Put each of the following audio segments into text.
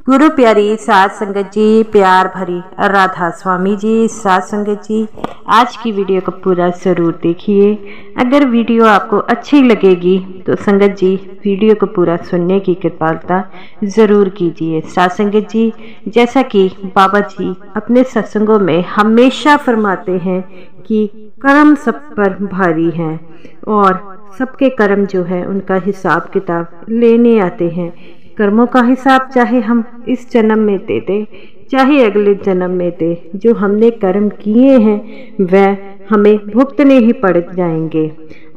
गुरु प्यारी साध संगत जी, प्यार भरी राधा स्वामी जी, साध संगत जी, आज की वीडियो को पूरा ज़रूर देखिए। अगर वीडियो आपको अच्छी लगेगी तो संगत जी वीडियो को पूरा सुनने की कृपालता ज़रूर कीजिए। साध संगत जी, जैसा कि बाबा जी अपने सत्संगों में हमेशा फरमाते हैं कि कर्म सब पर भारी हैं और सबके कर्म जो है उनका हिसाब किताब लेने आते हैं। कर्मों का हिसाब चाहे हम इस जन्म में दे दें चाहे अगले जन्म में दे, जो हमने कर्म किए हैं वह हमें भुगतने ही पड़ जाएंगे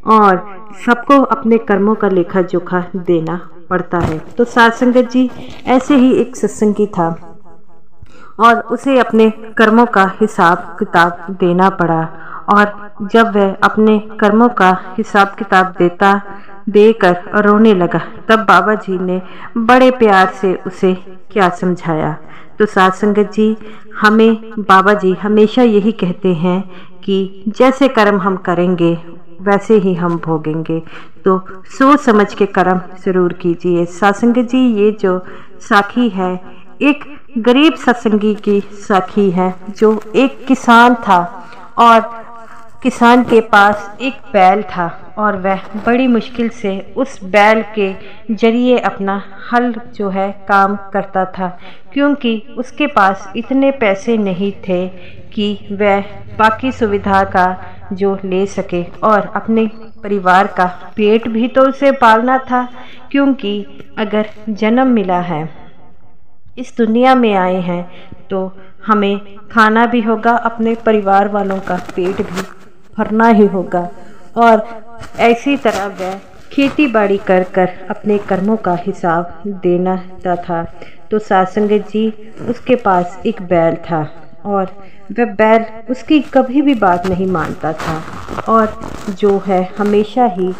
और सबको अपने कर्मों का लेखा जोखा देना पड़ता है। तो साध संगत जी, ऐसे ही एक सत्संगी था और उसे अपने कर्मों का हिसाब किताब देना पड़ा और जब वह अपने कर्मों का हिसाब किताब देकर रोने लगा, तब बाबा जी ने बड़े प्यार से उसे क्या समझाया। तो साध संगत जी, हमें बाबा जी हमेशा यही कहते हैं कि जैसे कर्म हम करेंगे वैसे ही हम भोगेंगे, तो सोच समझ के कर्म जरूर कीजिए। साध संगत जी, ये जो साखी है एक गरीब सत्संगी की साखी है, जो एक किसान था और किसान के पास एक बैल था और वह बड़ी मुश्किल से उस बैल के जरिए अपना हल जो है काम करता था, क्योंकि उसके पास इतने पैसे नहीं थे कि वह बाकी सुविधा का जो ले सके और अपने परिवार का पेट भी तो उसे पालना था, क्योंकि अगर जन्म मिला है, इस दुनिया में आए हैं, तो हमें खाना भी होगा, अपने परिवार वालों का पेट भी भरना ही होगा और ऐसी तरह वह खेती बाड़ी कर कर अपने कर्मों का हिसाब देना था। तो साध संगत जी, उसके पास एक बैल था और वह बैल उसकी कभी भी बात नहीं मानता था और जो है हमेशा ही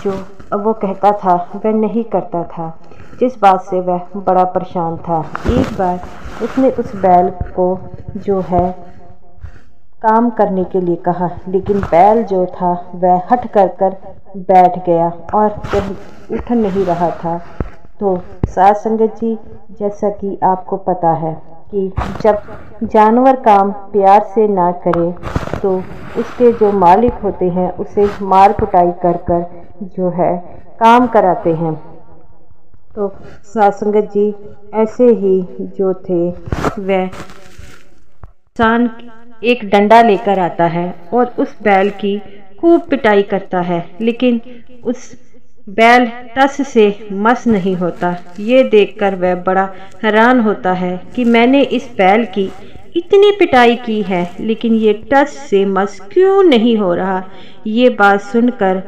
जो वो कहता था वह नहीं करता था, जिस बात से वह बड़ा परेशान था। एक बार उसने उस बैल को जो है काम करने के लिए कहा, लेकिन बैल जो था वह हट कर बैठ गया और कहीं उठ नहीं रहा था। तो साध संगत जी, जैसा कि आपको पता है कि जब जानवर काम प्यार से ना करे तो उसके जो मालिक होते हैं उसे मार कुटाई कर जो है काम कराते हैं। तो साध संगत जी, ऐसे ही जो थे वह किसान एक डंडा लेकर आता है और उस बैल की खूब पिटाई करता है, लेकिन उस बैल टस से मस नहीं होता। ये देखकर वह बड़ा हैरान होता है कि मैंने इस बैल की इतनी पिटाई की है, लेकिन ये टस से मस क्यों नहीं हो रहा। ये बात सुनकर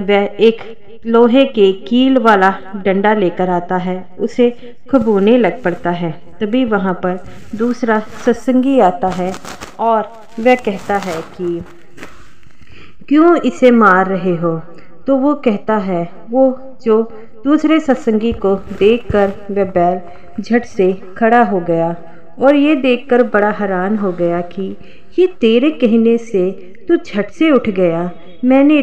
वह एक लोहे के कील वाला डंडा लेकर आता है, उसे खबूने लग पड़ता है। तभी वहाँ पर दूसरा सत्संगी आता है और वह कहता है कि क्यों इसे मार रहे हो। तो वो कहता है, वो जो दूसरे सत्संगी को देखकर वह बैल झट से खड़ा हो गया और ये देखकर बड़ा हैरान हो गया कि ये तेरे कहने से तू झट से उठ गया, मैंने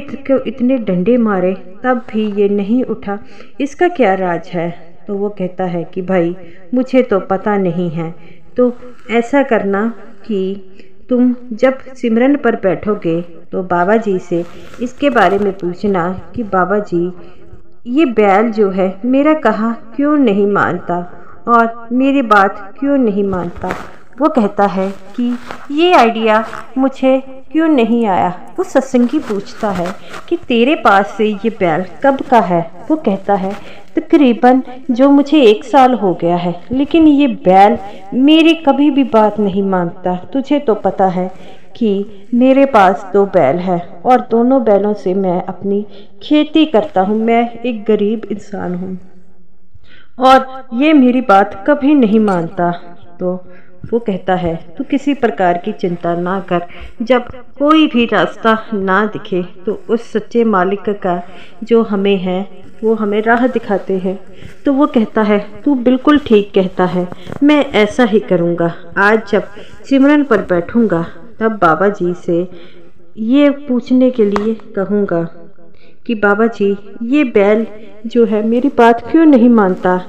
इतने डंडे मारे तब भी ये नहीं उठा, इसका क्या राज है। तो वो कहता है कि भाई मुझे तो पता नहीं है, तो ऐसा करना कि तुम जब सिमरन पर बैठोगे तो बाबा जी से इसके बारे में पूछना कि बाबा जी ये बैल जो है मेरा कहा क्यों नहीं मानता और मेरी बात क्यों नहीं मानता। वो कहता है कि ये आइडिया मुझे क्यों नहीं आया। वो सत्संगी पूछता है कि तेरे पास से ये बैल कब का है। वो कहता है तकरीबन जो मुझे 1 साल हो गया है, लेकिन ये बैल मेरी कभी भी बात नहीं मानता। तुझे तो पता है कि मेरे पास 2 बैल है और दोनों बैलों से मैं अपनी खेती करता हूँ, मैं एक गरीब इंसान हूँ और ये मेरी बात कभी नहीं मानता। तो वो कहता है तू किसी प्रकार की चिंता ना कर, जब कोई भी रास्ता ना दिखे तो उस सच्चे मालिक का जो हमें है वो हमें राह दिखाते हैं। तो वो कहता है तू बिल्कुल ठीक कहता है, मैं ऐसा ही करूँगा। आज जब सिमरन पर बैठूँगा तब बाबा जी से ये पूछने के लिए कहूँगा कि बाबा जी ये बैल जो है मेरी बात क्यों नहीं मानता।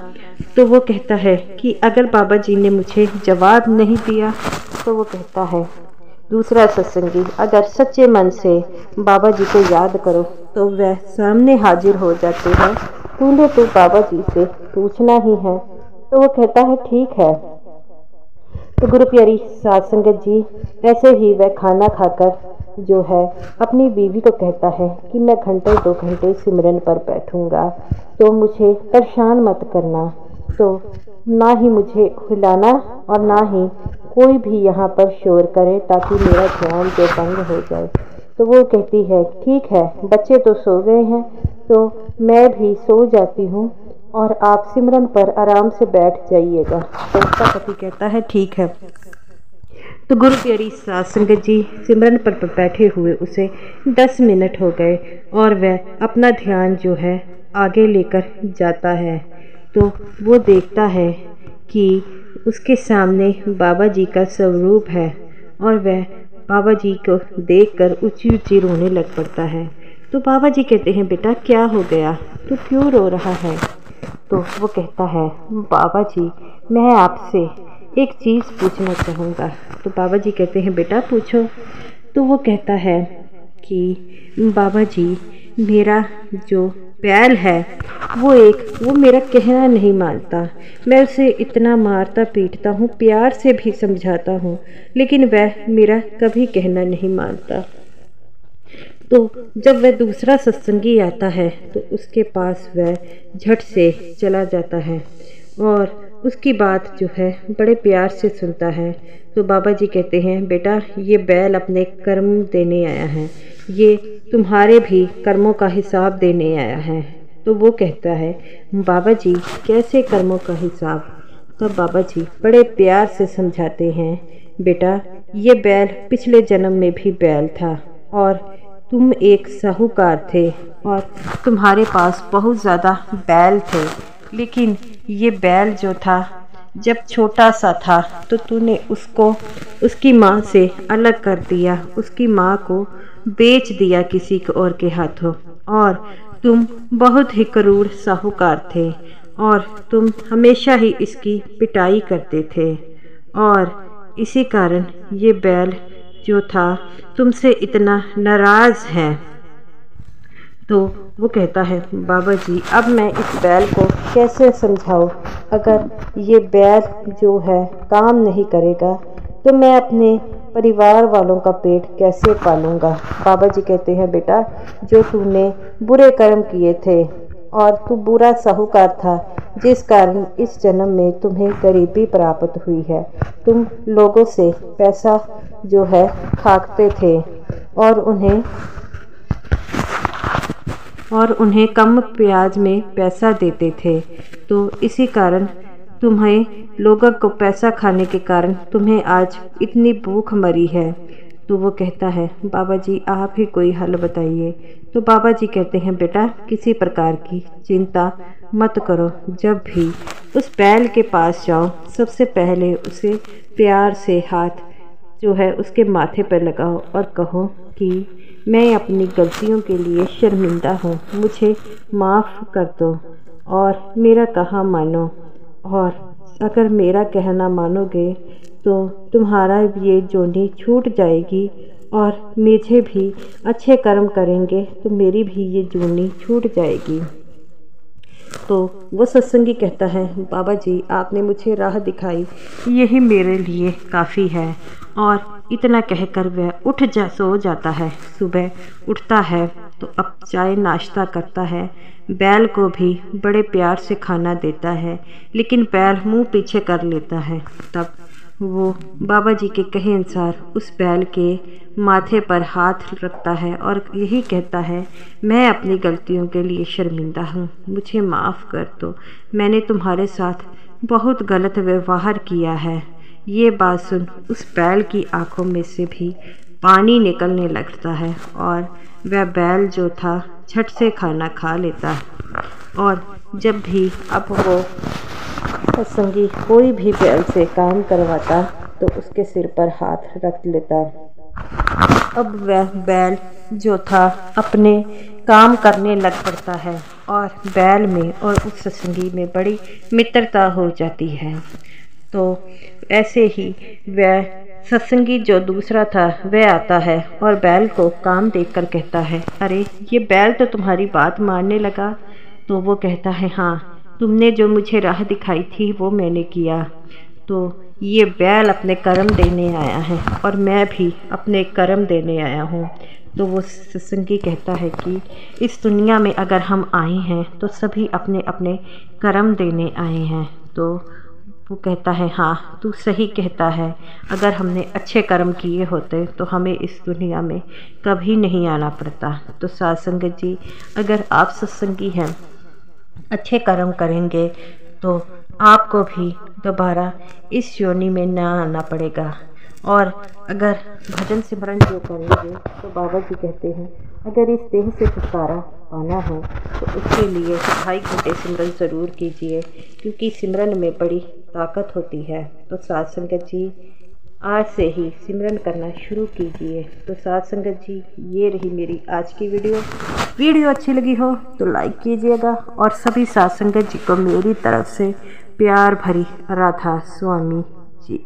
तो वो कहता है कि अगर बाबा जी ने मुझे जवाब नहीं दिया, तो वो कहता है दूसरा सत्संगी अगर सच्चे मन से बाबा जी को याद करो तो वह सामने हाजिर हो जाते हैं, तूने तो बाबा जी से पूछना ही है। तो वो कहता है ठीक है। तो गुरु प्यारी साध संगत जी, ऐसे ही वह खाना खाकर जो है अपनी बीवी को कहता है कि मैं घंटे 2 घंटे सिमरन पर बैठूंगा, तो मुझे परेशान मत करना, तो ना ही मुझे हिलाना और ना ही कोई भी यहाँ पर शोर करे ताकि मेरा ध्यान जो भंग हो जाए। तो वो कहती है ठीक है, बच्चे तो सो गए हैं तो मैं भी सो जाती हूँ और आप सिमरन पर आराम से बैठ जाइएगा। तो उसका पति कहता है ठीक है। तो गुरु प्यारी साध संगत जी, सिमरन पर बैठे हुए उसे 10 मिनट हो गए और वह अपना ध्यान जो है आगे लेकर जाता है। तो वो देखता है कि उसके सामने बाबा जी का स्वरूप है और वह बाबा जी को देखकर ऊंची ऊंची रोने लग पड़ता है। तो बाबा जी कहते हैं बेटा क्या हो गया, तू क्यों रो रहा है? तो वो कहता है बाबा जी मैं आपसे एक चीज़ पूछना चाहूँगा। तो बाबा जी कहते हैं बेटा पूछो। तो वो कहता है कि बाबा जी मेरा जो बैल है वो मेरा कहना नहीं मानता, मैं उसे इतना मारता पीटता हूँ, प्यार से भी समझाता हूँ, लेकिन वह मेरा कभी कहना नहीं मानता। तो जब वह दूसरा सत्संगी आता है तो उसके पास वह झट से चला जाता है और उसकी बात जो है बड़े प्यार से सुनता है। तो बाबा जी कहते हैं बेटा ये बैल अपने कर्म देने आया है, ये तुम्हारे भी कर्मों का हिसाब देने आया है। तो वो कहता है बाबा जी कैसे कर्मों का हिसाब? तब बाबा जी बड़े प्यार से समझाते हैं बेटा ये बैल पिछले जन्म में भी बैल था और तुम एक साहूकार थे और तुम्हारे पास बहुत ज़्यादा बैल थे, लेकिन ये बैल जो था जब छोटा सा था तो तूने उसको उसकी माँ से अलग कर दिया, उसकी माँ को बेच दिया किसी और के हाथों, और तुम बहुत ही क्रूर साहूकार थे और तुम हमेशा ही इसकी पिटाई करते थे और इसी कारण ये बैल जो था तुमसे इतना नाराज़ है। तो वो कहता है बाबा जी अब मैं इस बैल को कैसे समझाऊं? अगर ये बैल जो है काम नहीं करेगा तो मैं अपने परिवार वालों का पेट कैसे पालूंगा? बाबा जी कहते हैं बेटा जो तूने बुरे कर्म किए थे और तू बुरा साहूकार था जिस कारण इस जन्म में तुम्हें गरीबी प्राप्त हुई है, तुम लोगों से पैसा जो है खाते थे और उन्हें कम ब्याज में पैसा देते थे, तो इसी कारण तुम्हें लोगों को पैसा खाने के कारण तुम्हें आज इतनी भूख मरी है। तो वो कहता है बाबा जी आप ही कोई हल बताइए। तो बाबा जी कहते हैं बेटा किसी प्रकार की चिंता मत करो, जब भी उस बैल के पास जाओ सबसे पहले उसे प्यार से हाथ जो है उसके माथे पर लगाओ और कहो कि मैं अपनी गलतियों के लिए शर्मिंदा हूँ, मुझे माफ़ कर दो और मेरा कहा मानो, और अगर मेरा कहना मानोगे तो तुम्हारा ये जोनी छूट जाएगी और मुझे भी अच्छे कर्म करेंगे तो मेरी भी ये जोनी छूट जाएगी। तो वो सत्संगी कहता है बाबा जी आपने मुझे राह दिखाई, यही मेरे लिए काफ़ी है। और इतना कहकर वह सो जाता है। सुबह उठता है तो अब चाय नाश्ता करता है, बैल को भी बड़े प्यार से खाना देता है, लेकिन बैल मुंह पीछे कर लेता है। तब वो बाबा जी के कहे अनुसार उस बैल के माथे पर हाथ रखता है और यही कहता है मैं अपनी गलतियों के लिए शर्मिंदा हूँ, मुझे माफ़ कर दो, मैंने तुम्हारे साथ बहुत गलत व्यवहार किया है। ये बात सुन उस बैल की आंखों में से भी पानी निकलने लगता है और वह बैल जो था झट से खाना खा लेता है। और जब भी अब वो सत्संगी कोई भी बैल से काम करवाता तो उसके सिर पर हाथ रख लेता। अब वह बैल जो था अपने काम करने लग पड़ता है और बैल में और उस सत्संगी में बड़ी मित्रता हो जाती है। तो ऐसे ही वह सत्संगी जो दूसरा था वह आता है और बैल को काम देखकर कहता है, अरे ये बैल तो तुम्हारी बात मानने लगा। तो वो कहता है, हाँ, तुमने जो मुझे राह दिखाई थी वो मैंने किया। तो ये बैल अपने कर्म देने आया है और मैं भी अपने कर्म देने आया हूँ। तो वो सत्संगी कहता है कि इस दुनिया में अगर हम आए हैं तो सभी अपने अपने कर्म देने आए हैं। तो वो कहता है, हाँ, तू सही कहता है, अगर हमने अच्छे कर्म किए होते तो हमें इस दुनिया में कभी नहीं आना पड़ता। तो साध संगत जी, अगर आप सत्संगी हैं, अच्छे कर्म करेंगे तो आपको भी दोबारा इस योनि में ना आना पड़ेगा। और अगर भजन सिमरन जो करेंगे तो बाबा जी कहते हैं, अगर इस देह से छुटकारा पाना है तो उसके लिए 2.5 घंटे सिमरन ज़रूर कीजिए, क्योंकि सिमरन में बड़ी ताकत होती है। तो साध संगत जी, आज से ही सिमरन करना शुरू कीजिए। तो साध संगत जी, ये रही मेरी आज की वीडियो अच्छी लगी हो तो लाइक कीजिएगा और सभी साध संगत जी को मेरी तरफ से प्यार भरी राधा स्वामी जी।